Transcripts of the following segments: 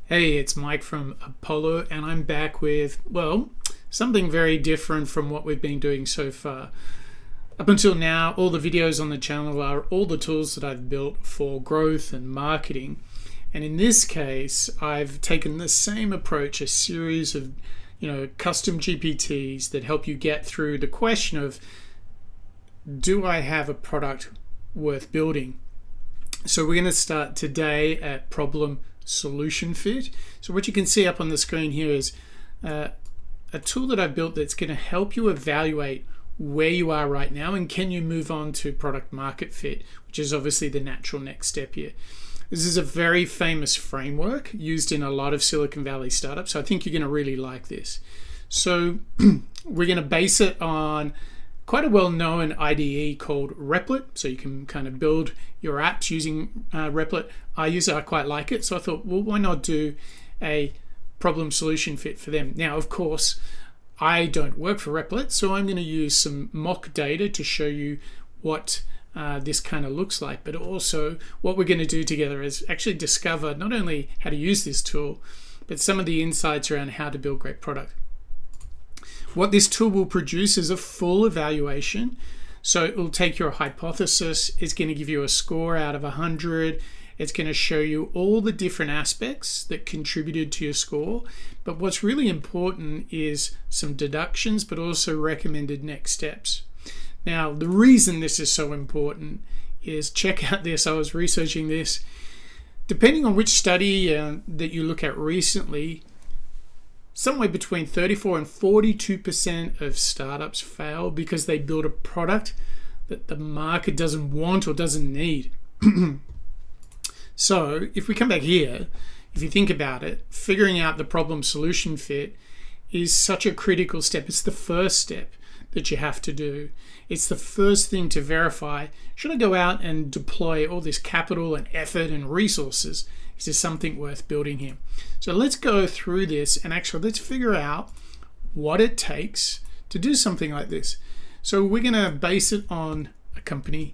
Hey, it's Mike from Apollo, and I'm back with, well, something very different from what we've been doing so far. Up until now, all the videos on the channel are all the tools that I've built for growth and marketing. And in this case, I've taken the same approach, a series of, custom GPTs that help you get through the question of, do I have a product worth building? So we're going to start today at problem solution fit. So what you can see up on the screen here is a tool that I've built that's going to help you evaluate where you are right now and can you move on to product market fit, which is obviously the natural next step here. This is a very famous framework used in a lot of Silicon Valley startups, so I think you're going to really like this. So we're going to base it on quite a well-known IDE called Replit, so you can kind of build your apps using Replit. I use it, I quite like it, so I thought, well, why not do a problem solution fit for them? Now, of course, I don't work for Replit, so I'm going to use some mock data to show you what this kind of looks like, but also what we're going to do together is actually discover not only how to use this tool, but some of the insights around how to build great product. What this tool will produce is a full evaluation. So it will take your hypothesis, it's going to give you a score out of 100. It's going to show you all the different aspects that contributed to your score. But what's really important is some deductions, but also recommended next steps. Now, the reason this is so important is, check out this. I was researching this. Depending on which study that you look at recently, somewhere between 34 and 42% of startups fail because they build a product that the market doesn't want or doesn't need. So if we come back here, if you think about it, figuring out the problem solution fit is such a critical step. It's the first step that you have to do. It's the first thing to verify, should I go out and deploy all this capital and effort and resources? Is there something worth building here? So let's go through this and actually let's figure out what it takes to do something like this. So we're going to base it on a company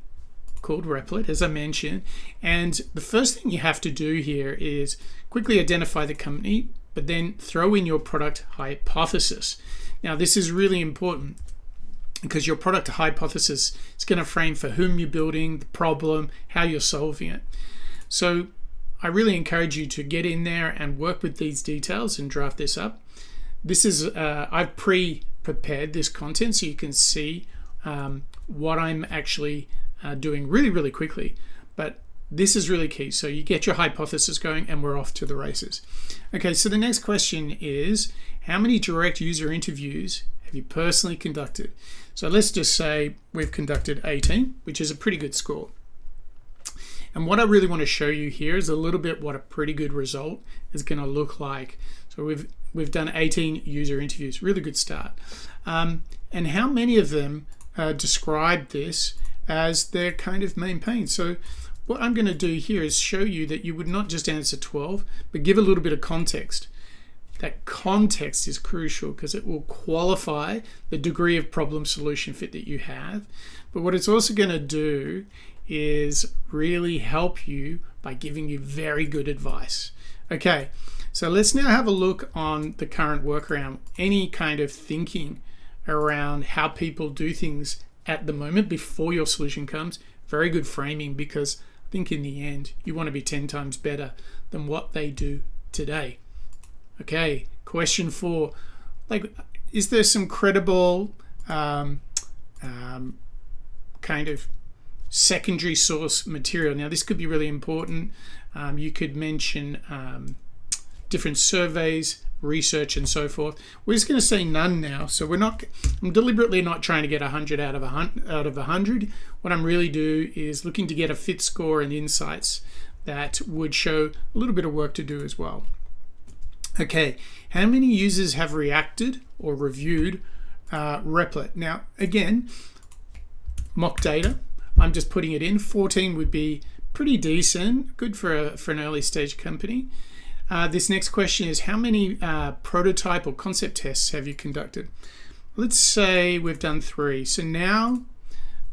called Replit, as I mentioned. And the first thing you have to do here is quickly identify the company, but then throw in your product hypothesis. Now, this is really important because your product hypothesis is going to frame for whom you're building, the problem, how you're solving it. So I really encourage you to get in there and work with these details and draft this up. This is, I've pre-prepared this content so you can see what I'm actually doing really, really quickly. But this is really key. So you get your hypothesis going and we're off to the races. Okay, so the next question is, how many direct user interviews have you personally conducted? So let's just say we've conducted 18, which is a pretty good score. And what I really want to show you here is a little bit what a pretty good result is going to look like. So we've done 18 user interviews, really good start. And how many of them describe this as their kind of main pain? So what I'm going to do here is show you that you would not just answer 12, but give a little bit of context. That context is crucial because it will qualify the degree of problem solution fit that you have. But what it's also going to do is really help you by giving you very good advice. Okay, so let's now have a look on the current workaround. Any kind of thinking around how people do things at the moment before your solution comes, very good framing, because I think in the end you want to be 10 times better than what they do today. Okay, question 4, is there some credible kind of secondary source material? Now, this could be really important. You could mention different surveys, research, and so forth. We're just going to say none now. So I'm deliberately not trying to get 100 out of 100. What I'm really do is looking to get a fit score and insights that would show a little bit of work to do as well. Okay, how many users have reacted or reviewed Replit? Now, again, mock data. I'm just putting it in. 14 would be pretty decent, good for an early stage company. This next question is, how many prototype or concept tests have you conducted? Let's say we've done 3. So now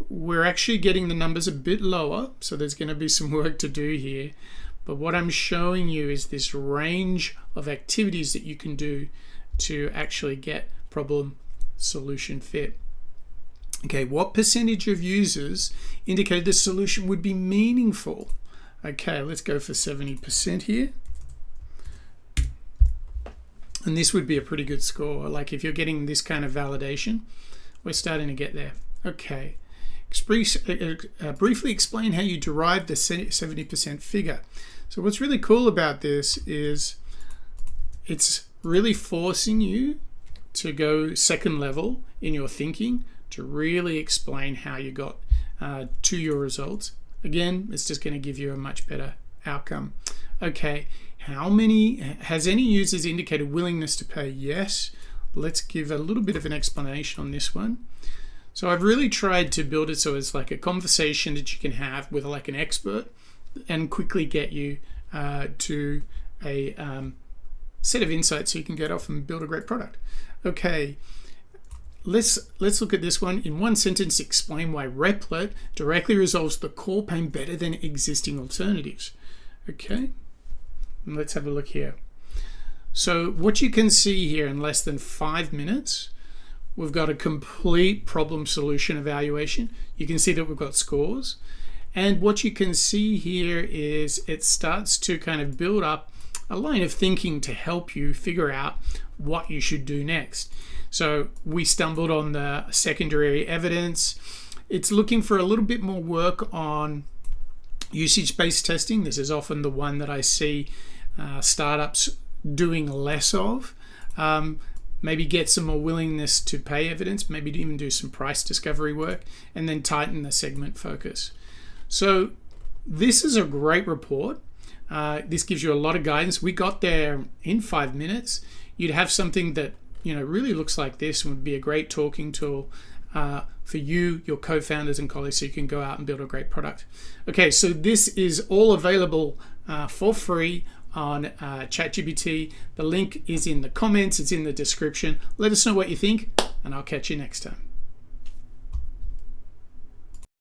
we're actually getting the numbers a bit lower. So there's going to be some work to do here. But what I'm showing you is this range of activities that you can do to actually get problem solution fit. Okay, what percentage of users indicate the solution would be meaningful? Okay, let's go for 70% here. And this would be a pretty good score. Like if you're getting this kind of validation, we're starting to get there. Okay, briefly explain how you derive the 70% figure. So what's really cool about this is it's really forcing you to go second level in your thinking to really explain how you got to your results. Again, it's just going to give you a much better outcome. Okay, has any users indicated willingness to pay? Yes. Let's give a little bit of an explanation on this one. So I've really tried to build it so it's like a conversation that you can have with like an expert and quickly get you to a set of insights so you can get off and build a great product. Okay, let's look at this one. In one sentence, explain why Replit directly resolves the core pain better than existing alternatives. Okay, and let's have a look here. So what you can see here in less than 5 minutes, we've got a complete problem solution evaluation. You can see that we've got scores. And what you can see here is it starts to kind of build up a line of thinking to help you figure out what you should do next. So we stumbled on the secondary evidence. It's looking for a little bit more work on usage-based testing. This is often the one that I see startups doing less of. Maybe get some more willingness to pay evidence, maybe even do some price discovery work, and then tighten the segment focus. So this is a great report. This gives you a lot of guidance. We got there in 5 minutes. You'd have something that really looks like this and would be a great talking tool for you, your co-founders and colleagues, so you can go out and build a great product. Okay, so this is all available for free on ChatGPT. The link is in the comments, it's in the description. Let us know what you think, and I'll catch you next time.